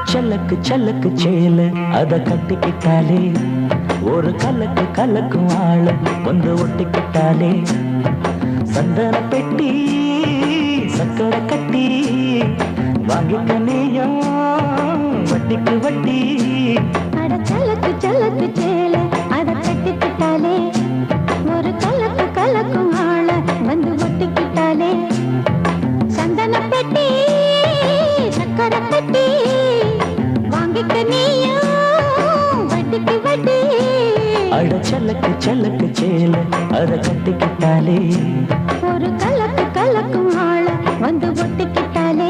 சல்லக்கு சல்லக்கு சேல அத கட்டிக்கிட்டாலே ஒரு கலக்கு கலக்கும் ஆள வந்து ஒட்டிக்கிட்டாலே சந்தன பெட்டி சக்கரை கட்டி வாங்கிக்க நீயும் வட்டிக்கு வட்டி. அட சல்லக்கு சல்லக்கு சேல அத கட்டிக்கிட்டாலே ஒரு கலக்கு கலக்கும் ஆள வந்து ஒட்டிக்கிட்டாலே சந்தன பெட்டி சக்கரை கட்டி வாங்கிக்க நீயும் வட்டிக்கு வட்டி. அட சல்லக்கு சல்லக்கு சேல அத கட்டிக்கிட்டாலே ஒரு கலக்கு கலக்கும் ஆள வந்து ஒட்டிக்கிட்டாலே